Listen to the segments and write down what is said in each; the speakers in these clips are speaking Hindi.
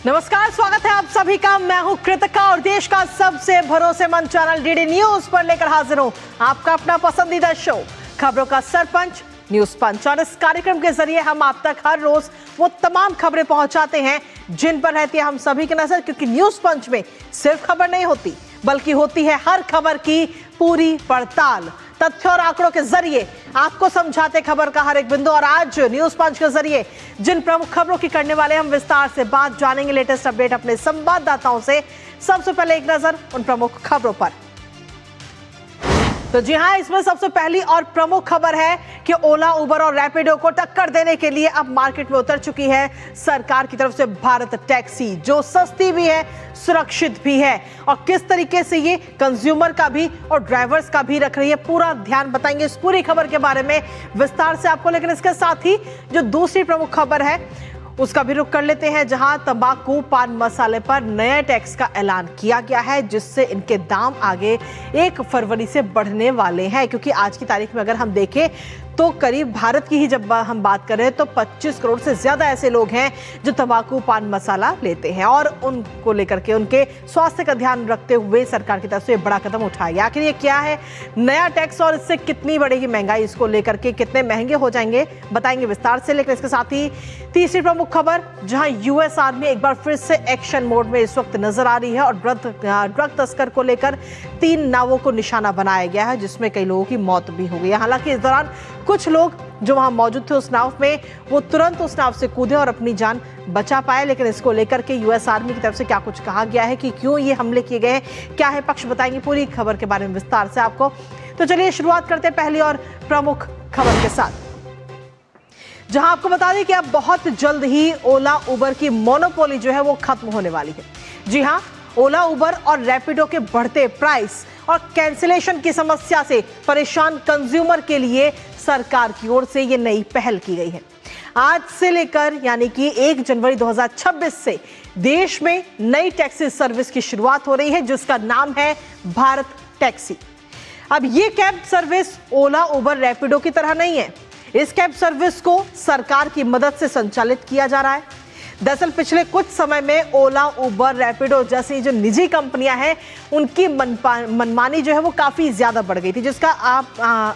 नमस्कार, स्वागत है आप सभी का। मैं हूं कृतिका और देश का सबसे भरोसेमंद चैनल डीडी न्यूज पर लेकर हाजिर हूं आपका अपना पसंदीदा शो खबरों का सरपंच न्यूज पंच। और इस कार्यक्रम के जरिए हम आप तक हर रोज वो तमाम खबरें पहुंचाते हैं जिन पर रहती है हम सभी की नजर, क्योंकि न्यूज पंच में सिर्फ खबर नहीं होती बल्कि होती है हर खबर की पूरी पड़ताल। तथ्य और आंकड़ों के जरिए आपको समझाते खबर का हर एक बिंदु। और आज न्यूज पंच के जरिए जिन प्रमुख खबरों की करने वाले हम विस्तार से बात जानेंगे, लेटेस्ट अपडेट अपने संवाददाताओं से। सबसे पहले एक नजर उन प्रमुख खबरों पर। तो जी हां, इसमें सबसे पहली और प्रमुख खबर है कि ओला, उबर और रैपिडो को टक्कर देने के लिए अब मार्केट में उतर चुकी है सरकार की तरफ से भारत टैक्सी, जो सस्ती भी है, सुरक्षित भी है। और किस तरीके से ये कंज्यूमर का भी और ड्राइवर्स का भी रख रही है, पूरा ध्यान बताएंगे इस पूरी खबर के बारे में विस्तार से आपको। लेकिन इसके साथ ही जो दूसरी प्रमुख खबर है उसका भी रुख कर लेते हैं, जहां तंबाकू पान मसाले पर नए टैक्स का ऐलान किया गया है, जिससे इनके दाम आगे 1 फरवरी से बढ़ने वाले हैं। क्योंकि आज की तारीख में अगर हम देखें तो करीब भारत की ही जब हम बात करें तो 25 करोड़ से ज्यादा ऐसे लोग हैं जो तंबाकू पान मसाला लेते हैं, और उनको लेकर के उनके स्वास्थ्य का ध्यान रखते हुए सरकार की तरफ से बड़ा कदम उठाया गया। आखिर ये क्या है नया टैक्स और इससे कितनी बढ़ेगी महंगाई, इसको लेकर के कितने महंगे हो जाएंगे, बताएंगे विस्तार से। लेकिन इसके साथ ही तीसरी प्रमुख खबर, जहां यूएस आर्मी एक बार फिर से एक्शन मोड में इस वक्त नजर आ रही है और ड्रग तस्कर को लेकर 3 नावों को निशाना बनाया गया है, जिसमें कई लोगों की मौत भी हो गई है। हालांकि इस दौरान कुछ लोग जो वहां मौजूद थे उस नाव में, वो तुरंत उस नाव से कूदे और अपनी जान बचा पाए। लेकिन इसको लेकर के यूएस आर्मी की तरफ से क्या कुछ कहा गया है कि क्यों ये हमले किए गए, क्या है पक्ष, बताएंगे पूरी खबर के बारे में विस्तार से आपको। तो चलिए शुरुआत करते हैं पहली और प्रमुख खबर के साथ, जहां आपको बता दें कि अब बहुत जल्द ही ओला उबर की मोनोपोली जो है वो खत्म होने वाली है। जी हां, ओला उबर और रैपिडो के बढ़ते प्राइस और कैंसिलेशन की समस्या से परेशान कंज्यूमर के लिए सरकार की ओर से ये नई पहल की गई है। आज से लेकर यानी कि 1 जनवरी 2026 से देश में नई टैक्सी सर्विस की शुरुआत हो रही है, जिसका नाम है भारत टैक्सी। अब ये कैब सर्विस ओला, उबर, रैपिडो की तरह नहीं है। इस कैब सर्विस को सरकार की मदद से संचालित किया जा रहा है। दरअसल पिछले कुछ समय में ओला, उबर, रैपिडो जैसी जो निजी कंपनियां हैं उनकी मनमानी जो है वो काफ़ी ज़्यादा बढ़ गई थी, जिसका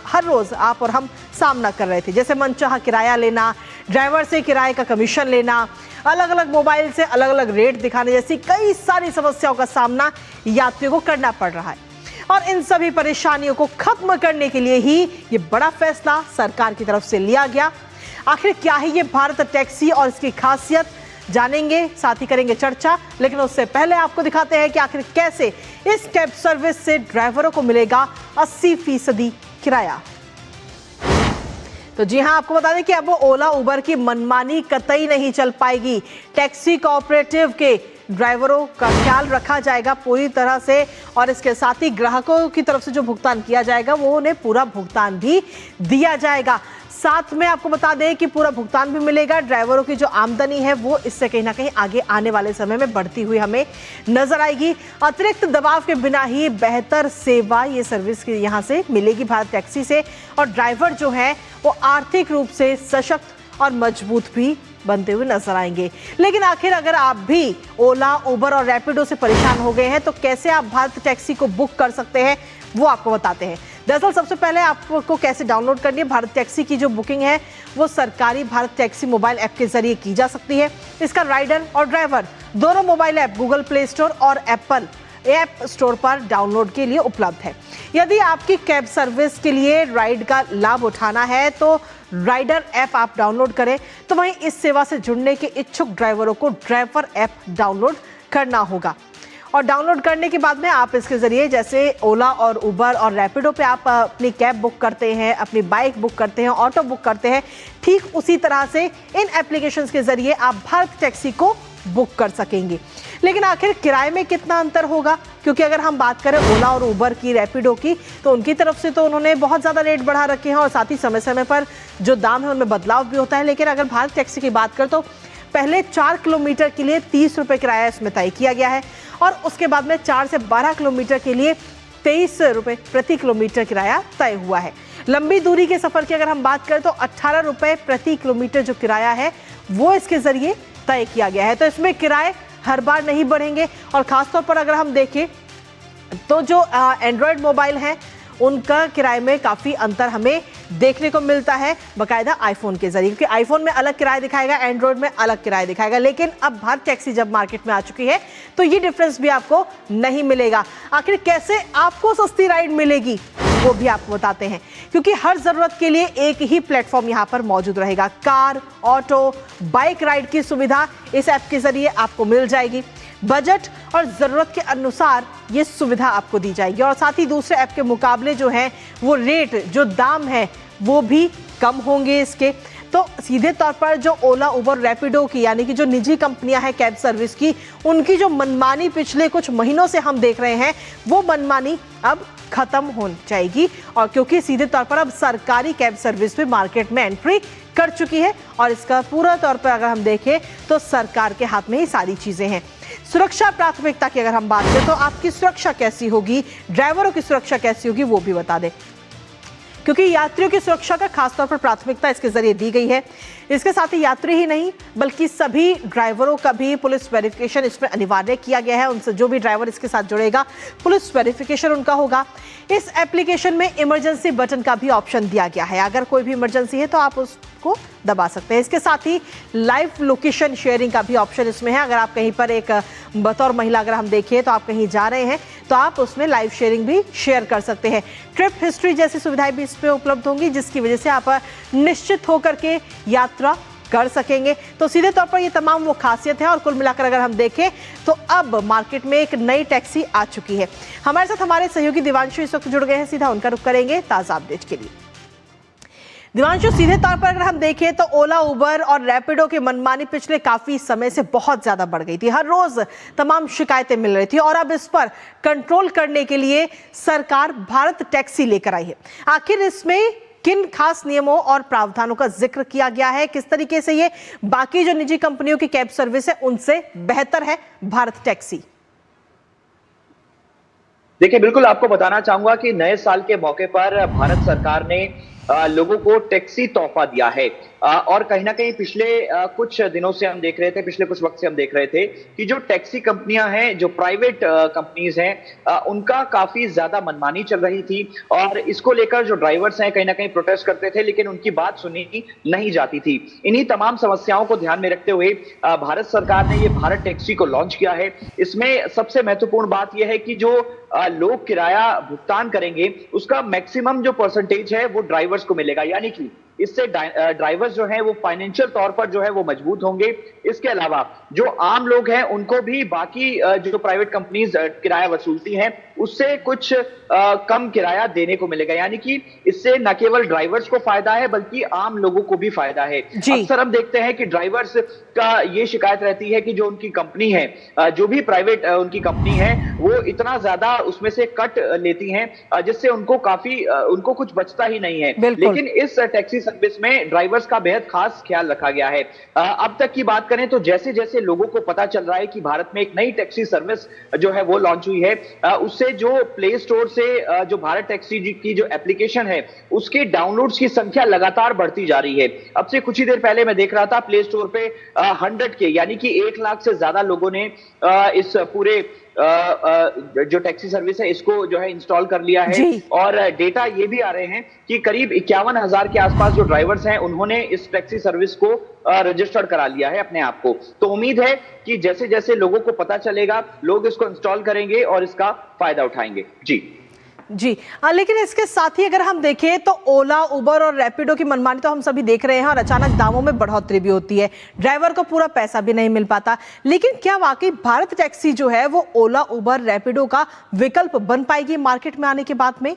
हर रोज़ आप और हम सामना कर रहे थे। जैसे मनचाहा किराया लेना, ड्राइवर से किराए का कमीशन लेना, अलग अलग मोबाइल से अलग अलग रेट दिखाने जैसी कई सारी समस्याओं का सामना यात्रियों को करना पड़ रहा है। और इन सभी परेशानियों को खत्म करने के लिए ही ये बड़ा फैसला सरकार की तरफ से लिया गया। आखिर क्या है ये भारत टैक्सी और इसकी खासियत, जानेंगे, साथ ही करेंगे चर्चा। लेकिन उससे पहले आपको दिखाते हैं कि आखिर कैसे इस कैब सर्विस से ड्राइवरों को मिलेगा 80% किराया। तो जी हां, आपको बता दें कि अब ओला, उबर की मनमानी कतई नहीं चल पाएगी। टैक्सी कोऑपरेटिव के ड्राइवरों का ख्याल रखा जाएगा पूरी तरह से, और इसके साथ ही ग्राहकों की तरफ से जो भुगतान किया जाएगा वो उन्हें पूरा भुगतान भी दिया जाएगा। साथ में आपको बता दें कि पूरा भुगतान भी मिलेगा। ड्राइवरों की जो आमदनी है वो इससे कहीं ना कहीं आगे आने वाले समय में बढ़ती हुई हमें नजर आएगी। अतिरिक्त दबाव के बिना ही बेहतर सेवा ये सर्विस यहाँ से मिलेगी भारत टैक्सी से, और ड्राइवर जो है वो आर्थिक रूप से सशक्त और मजबूत भी बनते हुए नजर आएंगे। लेकिन आखिर अगर आप भी ओला, उबर और रैपिडो से परेशान हो गए हैं तो कैसे आप भारत टैक्सी को बुक कर सकते हैं वो आपको बताते हैं। दरअसल सबसे पहले आपको कैसे डाउनलोड करनी है भारत टैक्सी की जो बुकिंग है वो सरकारी भारत टैक्सी मोबाइल ऐप के जरिए की जा सकती है। इसका राइडर और ड्राइवर दोनों mobile app Google play store और एप्पल ऐप स्टोर पर डाउनलोड के लिए उपलब्ध है। यदि आपकी कैब सर्विस के लिए राइड का लाभ उठाना है तो राइडर ऐप आप डाउनलोड करें, तो वहीं इस सेवा से जुड़ने के इच्छुक ड्राइवरों को ड्राइवर ऐप डाउनलोड करना होगा। और डाउनलोड करने के बाद में आप इसके जरिए जैसे ओला और उबर और रैपिडो पे आप अपनी कैब बुक करते हैं, अपनी बाइक बुक करते हैं, ऑटो बुक करते हैं, ठीक उसी तरह से इन एप्लीकेशंस के जरिए आप भारत टैक्सी को बुक कर सकेंगे। लेकिन आखिर किराए में कितना अंतर होगा, क्योंकि अगर हम बात करें ओला और उबर की, रैपिडो की, तो उनकी तरफ से तो उन्होंने बहुत ज़्यादा रेट बढ़ा रखे हैं और साथ ही समय समय पर जो दाम है उनमें बदलाव भी होता है। लेकिन अगर भारत टैक्सी की बात करें तो पहले 4 किलोमीटर के लिए 30 रुपये किराया इसमें तय किया गया है, और उसके बाद में 4 से 12 किलोमीटर के लिए 23 रुपये प्रति किलोमीटर किराया तय हुआ है। लंबी दूरी के सफर की अगर हम बात करें तो 18 रुपये प्रति किलोमीटर जो किराया है वो इसके जरिए तय किया गया है। तो इसमें किराए हर बार नहीं बढ़ेंगे। और खासतौर पर अगर हम देखें तो जो एंड्रॉयड मोबाइल हैं उनका किराए में काफ़ी अंतर हमें देखने को मिलता है, बाकायदा आईफोन के जरिए, क्योंकि आईफोन में अलग किराया दिखाएगा, एंड्रॉयड में अलग किराया दिखाएगा। लेकिन अब भारत टैक्सी जब मार्केट में आ चुकी है तो ये डिफरेंस भी आपको नहीं मिलेगा। आखिर कैसे आपको सस्ती राइड मिलेगी वो भी आपको बताते हैं, क्योंकि हर जरूरत के लिए एक ही प्लेटफॉर्म यहां पर मौजूद रहेगा। कार, ऑटो, बाइक राइड की सुविधा इस ऐप के जरिए आपको मिल जाएगी। बजट और ज़रूरत के अनुसार ये सुविधा आपको दी जाएगी और साथ ही दूसरे ऐप के मुकाबले जो है वो रेट, जो दाम है वो भी कम होंगे इसके। तो सीधे तौर पर जो ओला, उबर, रैपिडो की यानी कि जो निजी कंपनियां हैं कैब सर्विस की, उनकी जो मनमानी पिछले कुछ महीनों से हम देख रहे हैं वो मनमानी अब खत्म हो जाएगी। और क्योंकि सीधे तौर पर अब सरकारी कैब सर्विस भी मार्केट में एंट्री कर चुकी है और इसका पूरा तौर पर अगर हम देखें तो सरकार के हाथ में ही सारी चीजें हैं। सुरक्षा प्राथमिकता की अगर हम बात करें तो आपकी सुरक्षा कैसी होगी, ड्राइवरों की सुरक्षा कैसी होगी वो भी बता दें, क्योंकि यात्रियों की सुरक्षा का खासतौर पर प्राथमिकता इसके जरिए दी गई है। इसके साथ ही यात्री ही नहीं बल्कि सभी ड्राइवरों का भी पुलिस वेरिफिकेशन इसमें अनिवार्य किया गया है। उनसे जो भी ड्राइवर इसके साथ जुड़ेगा पुलिस वेरिफिकेशन उनका होगा। इस एप्लीकेशन में इमरजेंसी बटन का भी ऑप्शन दिया गया है, अगर कोई भी इमरजेंसी है तो आप उसको दबा सकते हैं। इसके साथ ही लाइव लोकेशन शेयरिंग का भी ऑप्शन इसमें है। अगर आप कहीं पर एक बतौर महिला अगर हम देखें तो आप कहीं जा रहे हैं तो आप उसमें लाइव शेयरिंग भी शेयर कर सकते हैं। ट्रिप हिस्ट्री जैसी सुविधाएं भी इसमें उपलब्ध होंगी, जिसकी वजह से आप निश्चित होकर के यात्रा कर सकेंगे। तो सीधे तौर पर ये तमाम वो खासियत है और कुल मिलाकर अगर हम देखें तो अब मार्केट में एक नई टैक्सी आ चुकी है। हमारे साथ हमारे सहयोगी दिवांशु इस वक्त जुड़ गए हैं, सीधा उनका रुख करेंगे ताजा अपडेट के लिए। दिवांशु, सीधे तौर पर अगर हम देखें तो ओला, उबर और रैपिडो की मनमानी पिछले काफी समय से बहुत ज्यादा बढ़ गई थी। हर रोज तमाम शिकायतें मिल रही थी और अब इस पर कंट्रोल करने के लिए सरकार भारत टैक्सी लेकर आई है। आखिर इसमें किन खास नियमों और प्रावधानों का जिक्र किया गया है, किस तरीके से ये बाकी जो निजी कंपनियों की कैब सर्विस है उनसे बेहतर है भारत टैक्सी? देखिए, बिल्कुल आपको बताना चाहूंगा कि नए साल के मौके पर भारत सरकार ने लोगों को टैक्सी तोहफा दिया है और कहीं ना कहीं पिछले कुछ दिनों से हम देख रहे थे, पिछले कुछ वक्त से हम देख रहे थे कि जो टैक्सी कंपनियां हैं, जो प्राइवेट कंपनीज हैं, उनका काफी ज्यादा मनमानी चल रही थी और इसको लेकर जो ड्राइवर्स हैं कहीं ना कहीं प्रोटेस्ट करते थे, लेकिन उनकी बात सुनी नहीं जाती थी। इन्हीं तमाम समस्याओं को ध्यान में रखते हुए भारत सरकार ने ये भारत टैक्सी को लॉन्च किया है। इसमें सबसे महत्वपूर्ण बात यह है कि जो लोग किराया भुगतान करेंगे उसका मैक्सिमम जो परसेंटेज है वो ड्राइवर्स को मिलेगा, यानी कि इससे ड्राइवर्स जो हैं वो फाइनेंशियल तौर पर जो है वो मजबूत होंगे। इसके अलावा जो आम लोग हैं उनको भी बाकी जो प्राइवेट कंपनीज किराया वसूलती हैं उससे कुछ कम किराया देने को मिलेगा, यानी कि इससे न केवल ड्राइवर्स को फायदा है बल्कि आम लोगों को भी फायदा है। अक्सर हम देखते हैं कि ड्राइवर्स का ये शिकायत रहती है कि जो उनकी कंपनी है, जो भी प्राइवेट उनकी कंपनी है, वो इतना ज्यादा उसमें से कट लेती हैं जिससे उनको उनको कुछ बचता ही नहीं है। लेकिन इस टैक्सी सर्विस में ड्राइवर्स का बेहद खास ख्याल रखा गया है। अब तक की बात करें तो जैसे जैसे लोगों को पता चल रहा है कि भारत में एक नई टैक्सी सर्विस जो है वो लॉन्च हुई है, उससे जो प्ले स्टोर से जो भारत टैक्सी की जो एप्लीकेशन है उसके डाउनलोड्स की संख्या लगातार बढ़ती जा रही है। अब से कुछ ही देर पहले मैं देख रहा था प्ले स्टोर पे 100 के यानी कि 1 लाख से ज्यादा लोगों ने इस पूरे जो टैक्सी सर्विस है इसको जो है इंस्टॉल कर लिया है और डेटा ये भी आ रहे हैं कि करीब 51,000 के आसपास जो ड्राइवर्स हैं उन्होंने इस टैक्सी सर्विस को रजिस्टर्ड करा लिया है अपने आप को। तो उम्मीद है कि जैसे जैसे लोगों को पता चलेगा लोग इसको इंस्टॉल करेंगे और इसका फायदा उठाएंगे। जी, लेकिन इसके साथ ही अगर हम देखें तो ओला, उबर और रैपिडो की मनमानी तो हम सभी देख रहे हैं और अचानक दामों में बढ़ोतरी भी होती है, ड्राइवर को पूरा पैसा भी नहीं मिल पाता। लेकिन क्या वाकई भारत टैक्सी जो है वो ओला, उबर, रैपिडो का विकल्प बन पाएगी मार्केट में आने के बाद में?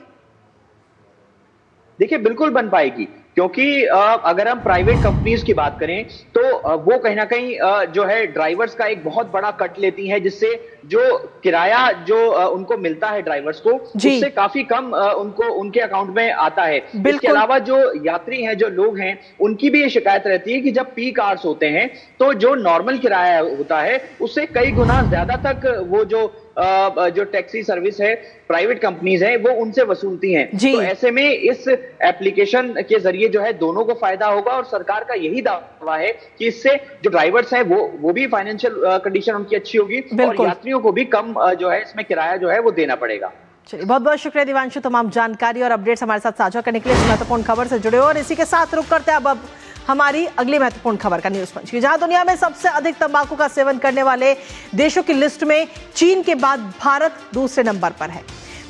देखिए, बिल्कुल बन पाएगी, क्योंकि अगर हम प्राइवेट कंपनीज की बात करें तो वो कहीं ना कहीं जो है ड्राइवर्स का एक बहुत बड़ा कट लेती हैं, जिससे जो किराया जो उनको मिलता है ड्राइवर्स को उससे काफी कम उनको उनके अकाउंट में आता है। इसके अलावा जो यात्री हैं, जो लोग हैं, उनकी भी ये शिकायत रहती है कि जब पीक आवर्स होते हैं तो जो नॉर्मल किराया होता है उससे कई गुना ज्यादा तक वो जो जो टैक्सी सर्विस है प्राइवेट कंपनीज हैं वो उनसे वसूलती हैं। तो ऐसे में इस एप्लीकेशन के जरिए जो है दोनों को फायदा होगा और सरकार का यही दावा है कि इससे जो ड्राइवर्स हैं वो भी फाइनेंशियल कंडीशन उनकी अच्छी होगी और यात्रियों को भी कम जो है इसमें किराया जो है वो देना पड़ेगा। चलिए, बहुत बहुत शुक्रिया दिवांशु, तमाम जानकारी और अपडेट्स हमारे साथ साझा करने के लिए। इस महत्वपूर्ण खबर से जुड़े हो और इसी के साथ रुक करते हैं अब हमारी अगली महत्वपूर्ण खबर का न्यूज पंच की, जहां दुनिया में सबसे अधिक तंबाकू का सेवन करने वाले देशों की लिस्ट में चीन के बाद भारत दूसरे नंबर पर है।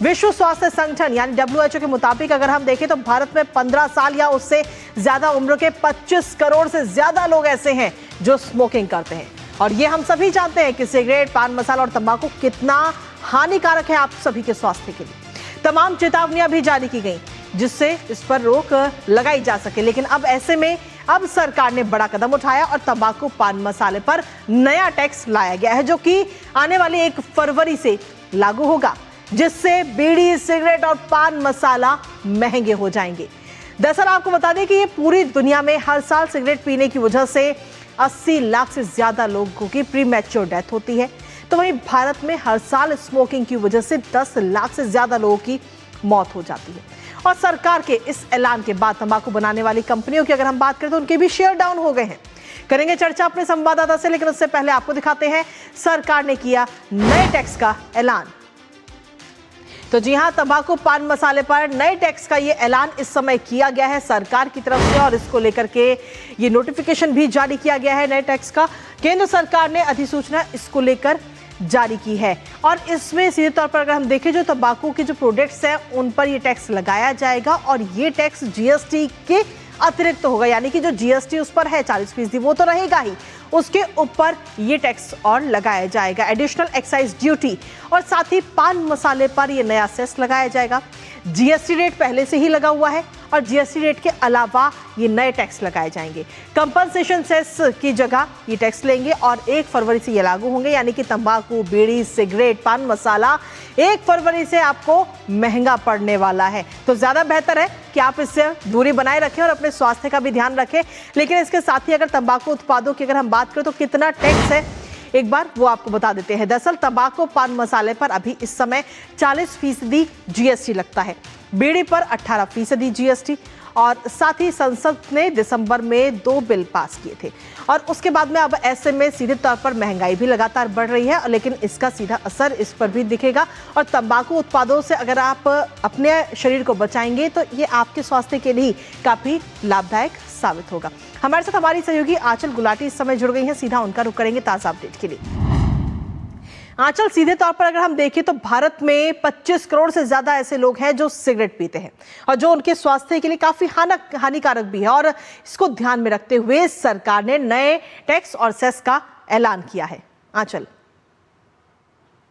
विश्व स्वास्थ्य संगठन यानी WHO के मुताबिक अगर हम देखें तो भारत में 15 साल या उससे ज्यादा उम्र के 25 करोड़ से ज्यादा लोग ऐसे हैं जो स्मोकिंग करते हैं। और ये हम सभी जानते हैं कि सिगरेट, पान मसाला और तंबाकू कितना हानिकारक है आप सभी के स्वास्थ्य के लिए। तमाम चेतावनियां भी जारी की गई जिससे इस पर रोक लगाई जा सके, लेकिन अब ऐसे में अब सरकार ने बड़ा कदम उठाया और तंबाकू, पान मसाले पर नया टैक्स लाया गया है जो कि आने वाली 1 फरवरी से लागू होगा, जिससे बीड़ी, सिगरेट और पान मसाला महंगे हो जाएंगे। दरअसल आपको बता दें कि ये पूरी दुनिया में हर साल सिगरेट पीने की वजह से 80 लाख से ज्यादा लोगों की प्रीमैच्योर डेथ होती है, तो वहीं भारत में हर साल स्मोकिंग की वजह से 10 लाख से ज्यादा लोगों की मौत हो जाती है। और सरकार के इस ऐलान के बाद तंबाकू बनाने वाली कंपनियों की अगर हम बात करें तो उनके भी शेयर डाउन हो गए हैं। करेंगे चर्चा अपने संवाददाता से, लेकिन उससे पहले आपको दिखाते हैं सरकार ने किया नए टैक्स का ऐलान। तो जी हां, तंबाकू, पान मसाले पर नए टैक्स का ये ऐलान इस समय किया गया है सरकार की तरफ से और इसको लेकर के ये नोटिफिकेशन भी जारी किया गया है नए टैक्स का। केंद्र सरकार ने अधिसूचना इसको लेकर जारी की है और इसमें सीधे तौर पर अगर हम देखें जो तंबाकू के जो प्रोडक्ट्स हैं उन पर ये टैक्स लगाया जाएगा और ये टैक्स जीएसटी के अतिरिक्त होगा, यानी कि जो जीएसटी उस पर है 40% वो तो रहेगा ही, उसके ऊपर ये टैक्स और लगाया जाएगा, एडिशनल एक्साइज ड्यूटी। और साथ ही पान मसाले पर ये नया सेस लगाया जाएगा। जीएसटी रेट पहले से ही लगा हुआ है और जीएसटी रेट के अलावा ये नए टैक्स लगाए जाएंगे। कंपनसेशन सेस की जगह ये टैक्स लेंगे और 1 फरवरी से ये लागू होंगे, यानी कि तंबाकू, बीड़ी, सिगरेट, पान मसाला 1 फरवरी से आपको महंगा पड़ने वाला है। तो ज्यादा बेहतर है कि आप इससे दूरी बनाए रखें और अपने स्वास्थ्य का भी ध्यान रखें। लेकिन इसके साथ ही अगर तंबाकू उत्पादों की अगर हम बात करें तो कितना टैक्स है एक बार वो आपको बता देते हैं। दरअसल तंबाकू, पान मसाले पर अभी इस समय 40% जीएसटी लगता है, बीड़ी पर 18% जीएसटी और साथ ही संसद ने दिसंबर में 2 बिल पास किए थे और उसके बाद में अब ऐसे में सीधे तौर पर महंगाई भी लगातार बढ़ रही है, लेकिन इसका सीधा असर इस पर भी दिखेगा। और तंबाकू उत्पादों से अगर आप अपने शरीर को बचाएंगे तो ये आपके स्वास्थ्य के लिए काफी लाभदायक साबित होगा। हमारे साथ हमारी सहयोगी आंचल गुलाटी इस समय जुड़ गई हैं, सीधा उनका रुख करेंगे ताजा अपडेट के लिए। आंचल, सीधे तौर पर अगर हम देखें तो भारत में 25 करोड़ से ज्यादा ऐसे लोग हैं जो सिगरेट पीते हैं और जो उनके स्वास्थ्य के लिए काफी हानिकारक भी है और इसको ध्यान में रखते हुए सरकार ने नए टैक्स और सेस का ऐलान किया है। आंचल,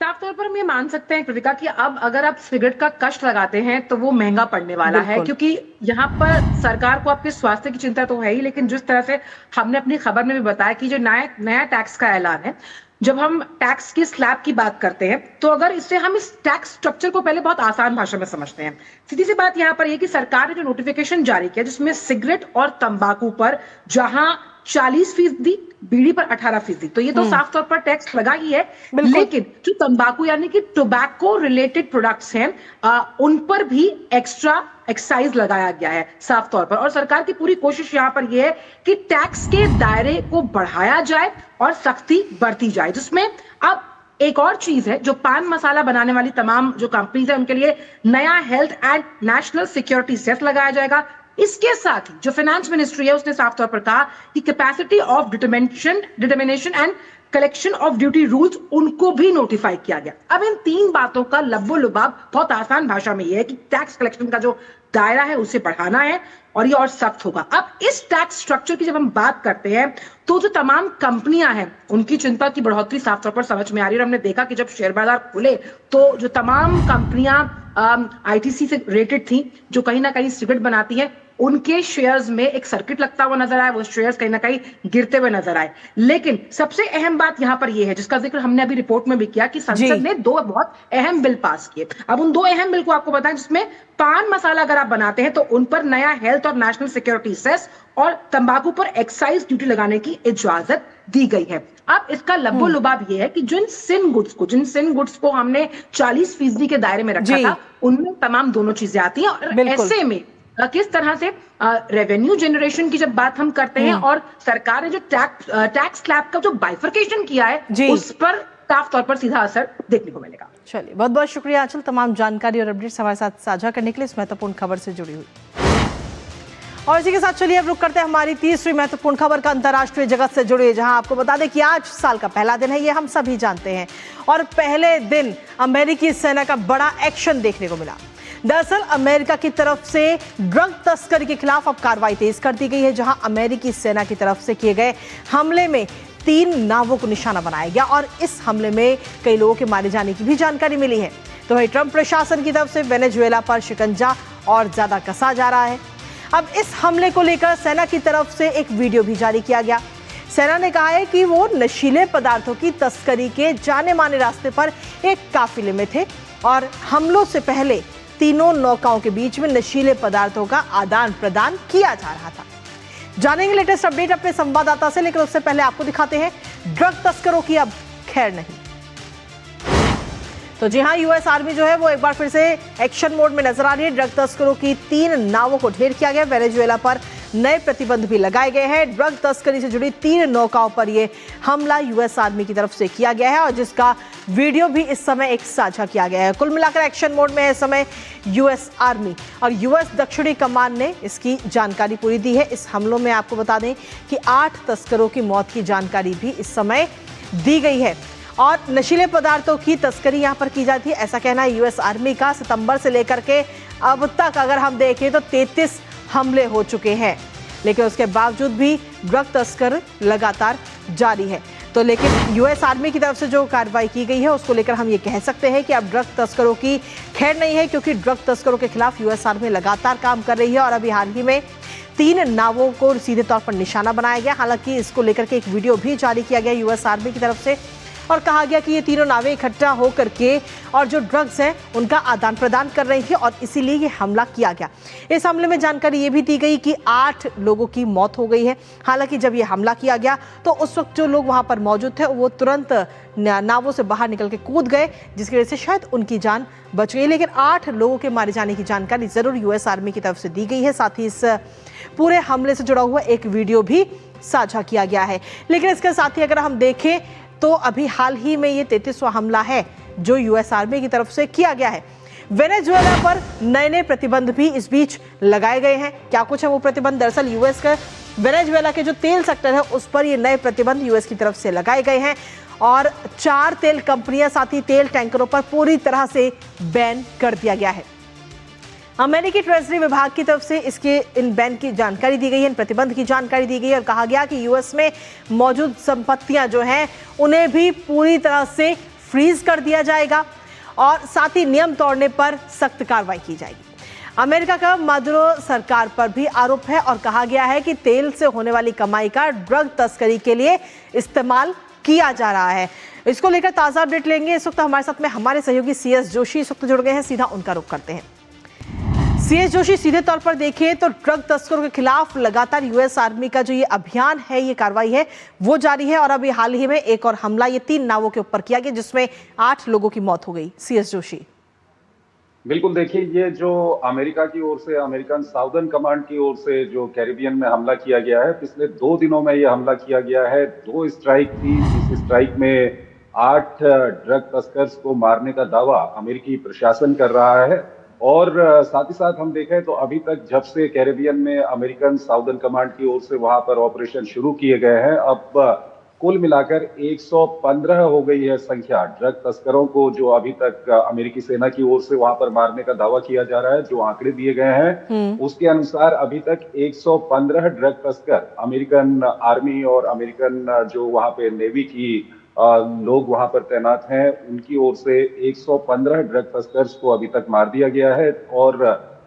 साफ तौर पर हम ये मान सकते हैं कृतिका कि अब अगर आप सिगरेट का कष्ट लगाते हैं तो वो महंगा पड़ने वाला है, क्योंकि यहाँ पर सरकार को आपके स्वास्थ्य की चिंता तो है ही, लेकिन जिस तरह से हमने अपनी खबर में भी बताया कि जो नया टैक्स का ऐलान है, जब हम टैक्स की स्लैब की बात करते हैं तो अगर इससे हम इस टैक्स स्ट्रक्चर को पहले बहुत आसान भाषा में समझते हैं। सीधी सी बात यहाँ पर यह कि सरकार ने जो नोटिफिकेशन जारी किया जिसमें सिगरेट और तंबाकू पर जहां 40%, बीड़ी पर 18%, तो ये तो साफ तौर पर टैक्स लगा ही है, लेकिन जो तंबाकू यानी कि टोबैको रिलेटेड प्रोडक्ट्स हैं उन पर भी एक्स्ट्रा एक्साइज लगाया गया है साफ तौर पर। और सरकार की पूरी कोशिश यहां पर यह है कि टैक्स के दायरे को बढ़ाया जाए और सख्ती बढ़ती जाए, जिसमें अब एक और चीज है जो पान मसाला बनाने वाली तमाम जो कंपनीज है उनके लिए नया health and national security cess लगाया जाएगा। इसके साथ ही जो फाइनेंस मिनिस्ट्री है उसने साफ तौर पर कहा कि capacity of determination and collection of duty rules उनको भी नोटिफाई किया गया। अब इन 3 बातों का लब्बो लुबाब बहुत आसान भाषा में यह है कि टैक्स कलेक्शन का जो दायरा है उसे बढ़ाना है और ये और सख्त होगा। अब इस टैक्स स्ट्रक्चर की जब हम बात करते हैं तो जो तमाम कंपनियां हैं उनकी चिंता की बढ़ोतरी साफ तौर पर समझ में आ रही है और हमने देखा कि जब शेयर बाजार खुले तो जो तमाम कंपनियां आईटीसी से रेटेड थी, जो कहीं ना कहीं सिगरेट बनाती हैं, उनके शेयर्स में एक सर्किट लगता हुआ नजर आया, वो शेयर्स कहीं ना कहीं गिरते हुए नजर आए। लेकिन सबसे अहम बात यहां पर यह है, जिसका जिक्र हमने अभी रिपोर्ट में भी किया, कि संसद ने 2 बहुत अहम बिल पास किए। अब उन 2 अहम बिल को आपको बताएं, जिसमें पान मसाला अगर आप बनाते हैं तो उन पर नया हेल्थ और नेशनल सिक्योरिटी सेस और तंबाकू पर एक्साइज ड्यूटी लगाने की इजाजत दी गई है। अब इसका लब्बो लुबाब यह है कि जिन सिन गुड्स को हमने 40% के दायरे में रखा था, उनमें तमाम दोनों चीजें आती हैं। और ऐसे में किस तरह से रेवेन्यू जनरेशन की जब बात हम करते हैं, और सरकार ने जो टैक्स स्लैब का जो बाइफरकेशन किया है, उस पर साफ तौर पर सीधा असर देखने को मिलेगा। चलिए, बहुत बहुत शुक्रिया आंचल, तमाम जानकारी और अपडेट्स हमारे साथ साझा करने के लिए, इस महत्वपूर्ण खबर से जुड़ी हुई। और इसी के साथ चलिए अब रुक करते हैं हमारी तीसरी महत्वपूर्ण खबर का अंतर्राष्ट्रीय जगत से जुड़ी, जहां आपको बता दें कि आज साल का पहला दिन है, ये हम सभी जानते हैं। और पहले दिन अमेरिकी सेना का बड़ा एक्शन देखने को मिला। दरअसल अमेरिका की तरफ से ड्रग तस्करी के खिलाफ अब कार्रवाई तेज कर दी गई है, जहां अमेरिकी सेना की तरफ से किए गए हमले में 3 नावों को निशाना बनाया गया और इस हमले में कई लोगों के मारे जाने की भी जानकारी मिली है। तो वही ट्रंप प्रशासन की तरफ से वेनेजुएला पर शिकंजा और ज्यादा कसा जा रहा है। अब इस हमले को लेकर सेना की तरफ से एक वीडियो भी जारी किया गया। सेना ने कहा है कि वो नशीले पदार्थों की तस्करी के जाने माने रास्ते पर एक काफिले में थे और हमलों से पहले तीनों नौकाओं के बीच में नशीले पदार्थों का आदान प्रदान किया जा रहा था। जानेंगे लेटेस्ट अपडेट अपने संवाददाता से, लेकिन उससे पहले आपको दिखाते हैं ड्रग तस्करों की अब खैर नहीं। तो जी हां, यूएस आर्मी जो है वो एक बार फिर से एक्शन मोड में नजर आ रही है। ड्रग तस्करों की 3 नावों को ढेर किया गया। वेनेजुएला पर नए प्रतिबंध भी लगाए गए हैं। ड्रग तस्करी से जुड़ी 3 नौकाओं पर यह हमला यूएस आर्मी की तरफ से किया गया है और जिसका वीडियो भी इस समय एक साझा किया गया है। कुल मिलाकर एक्शन मोड में है इस समय यूएस आर्मी और यूएस दक्षिणी कमान ने इसकी जानकारी पूरी दी है। इस हमलों में आपको बता दें कि 8 तस्करों की मौत की जानकारी भी इस समय दी गई है और नशीले पदार्थों की तस्करी यहां पर की जाती है, ऐसा कहना है यूएस आर्मी का। सितंबर से लेकर के अब तक अगर हम देखें तो 33 हमले हो चुके हैं, लेकिन उसके बावजूद भी ड्रग तस्कर लगातार जारी है। तो लेकिन यूएस आर्मी की तरफ से जो कार्रवाई की गई है उसको लेकर हम ये कह सकते हैं कि अब ड्रग तस्करों की खैर नहीं है, क्योंकि ड्रग तस्करों के खिलाफ यूएस आर्मी लगातार काम कर रही है और अभी हाल ही में 3 नावों को सीधे तौर पर निशाना बनाया गया। हालांकि इसको लेकर के एक वीडियो भी जारी किया गया यूएस आर्मी की तरफ से और कहा गया कि ये तीनों नावें इकट्ठा होकर के और जो ड्रग्स हैं उनका आदान प्रदान कर रही थी और इसीलिए ये हमला किया गया। इस हमले में जानकारी ये भी दी गई कि 8 लोगों की मौत हो गई है। हालांकि जब ये हमला किया गया तो उस वक्त जो लोग वहां पर मौजूद थे वो तुरंत नावों से बाहर निकल के कूद गए, जिसकी वजह से शायद उनकी जान बच गई। लेकिन 8 लोगों के मारे जाने की जानकारी जरूर यूएस आर्मी की तरफ से दी गई है। साथ ही इस पूरे हमले से जुड़ा हुआ एक वीडियो भी साझा किया गया है। लेकिन इसके साथ ही अगर हम देखें तो अभी हाल ही में ये 33वां हमला है जो यूएस आर्मी की तरफ से किया गया है। वेनेजुएला पर नए प्रतिबंध भी इस बीच लगाए गए हैं। क्या कुछ है वो प्रतिबंध? दरअसल यूएस का वेनेजुएला के जो तेल सेक्टर है उस पर ये नए प्रतिबंध यूएस की तरफ से लगाए गए हैं और 4 तेल कंपनियां साथ ही तेल टैंकरों पर पूरी तरह से बैन कर दिया गया है। अमेरिकी ट्रेजरी विभाग की तरफ से इसके इन बैन की जानकारी दी गई है, इन प्रतिबंध की जानकारी दी गई है और कहा गया कि यूएस में मौजूद संपत्तियां जो हैं उन्हें भी पूरी तरह से फ्रीज कर दिया जाएगा और साथ ही नियम तोड़ने पर सख्त कार्रवाई की जाएगी। अमेरिका का मादुरो सरकार पर भी आरोप है और कहा गया है कि तेल से होने वाली कमाई का ड्रग तस्करी के लिए इस्तेमाल किया जा रहा है। इसको लेकर ताजा अपडेट लेंगे। इस वक्त हमारे साथ में हमारे सहयोगी सीएस जोशी इस वक्त जुड़ गए हैं, सीधा उनका रुख करते हैं। सीएस जोशी, सीधे तौर पर देखें तो ड्रग तस्करों के खिलाफ लगातार यूएस आर्मी का जो ये अभियान है, ये कार्रवाई है वो जारी है और अभी हाल ही में एक और हमला ये 3 नावों के ऊपर किया गया जिसमें 8 लोगों की मौत हो गई। सीएस जोशी। बिल्कुल, देखिए ये जो अमेरिका की ओर से, अमेरिकन साउदर्न कमांड की ओर से जो कैरिबियन में हमला किया गया है, पिछले 2 दिनों में ये हमला किया गया है। 2 स्ट्राइक थी, इस स्ट्राइक में 8 ड्रग तस्कर्स को मारने का दावा अमेरिकी प्रशासन कर रहा है और साथ ही साथ हम देखें तो अभी तक जब से कैरिबियन में अमेरिकन साउदर्न कमांड की ओर से वहां पर ऑपरेशन शुरू किए गए हैं, अब कुल मिलाकर 115 हो गई है संख्या ड्रग तस्करों को जो अभी तक अमेरिकी सेना की ओर से वहां पर मारने का दावा किया जा रहा है। जो आंकड़े दिए गए हैं उसके अनुसार अभी तक 115 ड्रग तस्कर अमेरिकन आर्मी और अमेरिकन जो वहां पे नेवी की लोग वहां पर तैनात हैं उनकी ओर से 115 ड्रग तस्कर्स को अभी तक मार दिया गया है और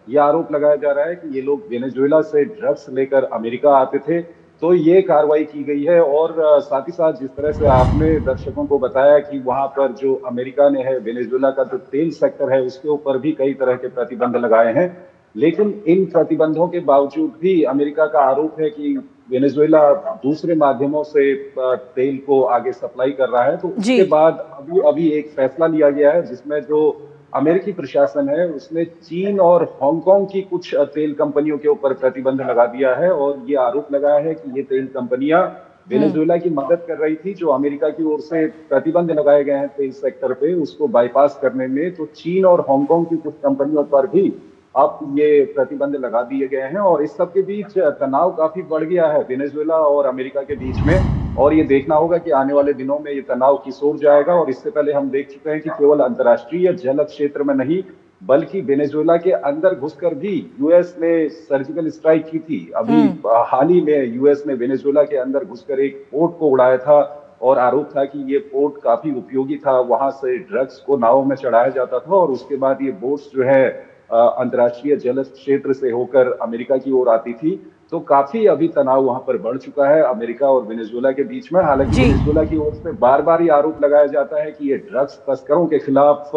ये आरोप लगाया जा रहा है कि ये लोग वेनेजुएला से ड्रग्स लेकर अमेरिका आते थे। तो ये कार्रवाई की गई है और साथ ही साथ जिस तरह से आपने दर्शकों को बताया कि वहां पर जो अमेरिका ने है वेनेजुएला का जो तेल सेक्टर है उसके ऊपर भी कई तरह के प्रतिबंध लगाए हैं, लेकिन इन प्रतिबंधों के बावजूद भी अमेरिका का आरोप है कि वेनेजुएला दूसरे माध्यमों से तेल को आगे सप्लाई कर रहा है। तो उसके बाद अभी एक फैसला लिया गया है जिसमें जो अमेरिकी प्रशासन है उसने चीन और हांगकांग की कुछ तेल कंपनियों के ऊपर प्रतिबंध लगा दिया है और ये आरोप लगाया है कि ये तेल कंपनियां वेनेजुएला की मदद कर रही थी। जो अमेरिका की ओर से प्रतिबंध लगाए गए हैं तेल सेक्टर पे उसको बाईपास करने में, तो चीन और हांगकांग की कुछ कंपनियों पर भी अब ये प्रतिबंध लगा दिए गए हैं और इस सब के बीच तनाव काफी बढ़ गया है वेनेजुएला और अमेरिका के बीच में। और ये देखना होगा कि आने वाले दिनों में ये तनाव किस ओर जाएगा। और इससे पहले हम देख चुके हैं कि केवल अंतर्राष्ट्रीय जल क्षेत्र में नहीं बल्कि वेनेजुएला के अंदर घुसकर भी यूएस ने सर्जिकल स्ट्राइक की थी। अभी हाल ही में यूएस ने वेनेजुएला के अंदर घुसकर एक पोर्ट को उड़ाया था और आरोप था कि ये पोर्ट काफी उपयोगी था, वहां से ड्रग्स को नावों में चढ़ाया जाता था और उसके बाद ये बोट्स जो है अंतर्राष्ट्रीय जल क्षेत्र से होकर अमेरिका की ओर आती थी। तो काफी अभी तनाव वहां पर बढ़ चुका है अमेरिका और वेनेजुएला के बीच में। हालांकि वेनेजुएला की ओर से बार बार ये आरोप लगाया जाता है कि ये ड्रग्स तस्करों के खिलाफ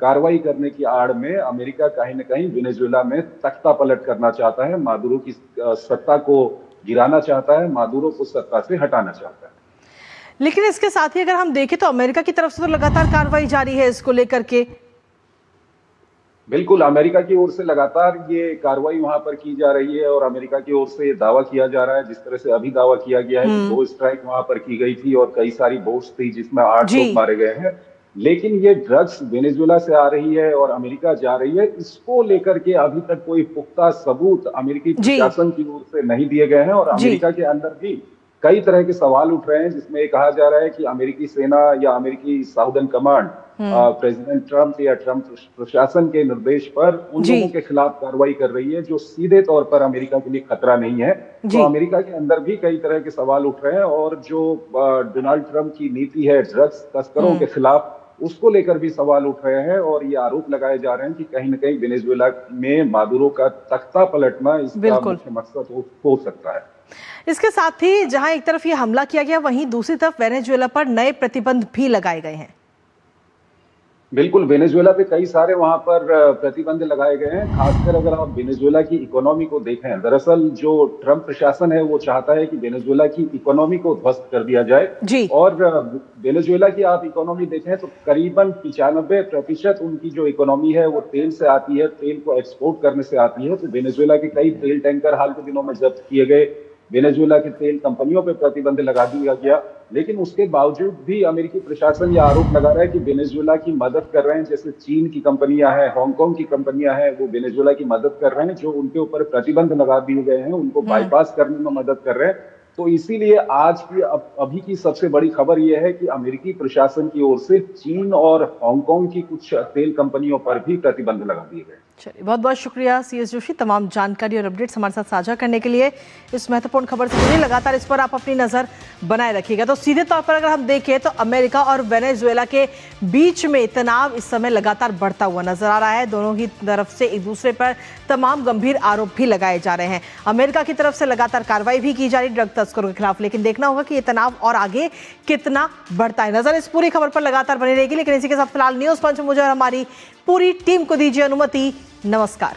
कार्रवाई करने की आड़ में अमेरिका कहीं न कहीं वेनेजुएला में तख्ता पलट करना चाहता है, मादुरो की सत्ता को गिराना चाहता है, मादुरो को सत्ता से हटाना चाहता है। लेकिन इसके साथ ही अगर हम देखें तो अमेरिका की तरफ से तो लगातार कार्रवाई जारी है इसको लेकर के। बिल्कुल, अमेरिका की ओर से लगातार ये कार्रवाई वहां पर की जा रही है और अमेरिका की ओर से ये दावा किया जा रहा है, जिस तरह से अभी दावा किया गया है कि 2 स्ट्राइक वहां पर की गई थी और कई सारी बोट्स थी जिसमें 8 लोग मारे गए हैं। लेकिन ये ड्रग्स वेनेजुएला से आ रही है और अमेरिका जा रही है, इसको लेकर के अभी तक कोई पुख्ता सबूत अमेरिकी प्रशासन की ओर से नहीं दिए गए हैं और अमेरिका के अंदर भी कई तरह के सवाल उठ रहे हैं, जिसमें कहा जा रहा है कि अमेरिकी सेना या अमेरिकी साउदर्न कमांड प्रेसिडेंट ट्रंप या ट्रंप प्रशासन के निर्देश पर उन लोगों के खिलाफ कार्रवाई कर रही है जो सीधे तौर पर अमेरिका के लिए खतरा नहीं है। तो अमेरिका के अंदर भी कई तरह के सवाल उठ रहे हैं और जो डोनाल्ड ट्रंप की नीति है ड्रग्स तस्करों के खिलाफ, उसको लेकर भी सवाल उठ रहे हैं और ये आरोप लगाए जा रहे हैं कि कहीं न कहीं वेनेजुएला में मादुरो का तख्ता पलटना इसका मुख्य मकसद हो सकता है। इसके साथ ही जहां एक तरफ ये हमला किया गया वहीं दूसरी तरफ वेनेजुएला पर नए प्रतिबंध भी लगाए गए हैं। बिल्कुल, वेनेजुएला पे कई सारे वहां पर प्रतिबंध लगाए गए हैं। खासकर अगर आप वेनेजुएला की इकोनॉमी को देखें, दरअसल जो ट्रंप प्रशासन है वो चाहता है कि वेनेजुएला की इकोनॉमी को ध्वस्त कर दिया जाए और वेनेजुएला की आप इकोनॉमी देखें तो करीबन 95% उनकी जो इकोनॉमी है वो तेल से आती है, तेल को एक्सपोर्ट करने से आती है। तो वेनेजुएला के कई तेल टैंकर हाल के दिनों में जब्त किए गए, वेनेजुएला के तेल कंपनियों पर प्रतिबंध लगा दिया गया, लेकिन उसके बावजूद भी अमेरिकी प्रशासन यह आरोप लगा रहा है कि वेनेजुएला की मदद कर रहे हैं, जैसे चीन की कंपनियां हैं, हांगकांग की कंपनियां हैं, वो वेनेजुएला की मदद कर रहे हैं, जो उनके ऊपर प्रतिबंध लगा दिए गए हैं उनको बाईपास करने में मदद कर रहे हैं। तो इसीलिए आज की अभी की सबसे बड़ी खबर यह है कि अमेरिकी प्रशासन की ओर से चीन और हांगकांग की कुछ तेल कंपनियों पर भी प्रतिबंध लगा दिए गए। चलिए, बहुत बहुत शुक्रिया CS जोशी तमाम जानकारी और अपडेट्स हमारे साथ साझा करने के लिए। इस महत्वपूर्ण खबर से जुड़ी लगातार इस पर आप अपनी नजर बनाए रखिएगा। तो सीधे तौर पर अगर हम देखें तो अमेरिका और वेनेजुएला के बीच में तनाव इस समय लगातार बढ़ता हुआ नजर आ रहा है। दोनों ही तरफ से एक दूसरे पर तमाम गंभीर आरोप भी लगाए जा रहे हैं। अमेरिका की तरफ से लगातार कार्रवाई भी की जा रही ड्रग तस्करों के खिलाफ, लेकिन देखना होगा कि ये तनाव और आगे कितना बढ़ता है। नजर इस पूरी खबर पर लगातार बनी रहेगी। लेकिन इसी के साथ फिलहाल न्यूज पंच मुझे और हमारी पूरी टीम को दीजिए अनुमति। नमस्कार।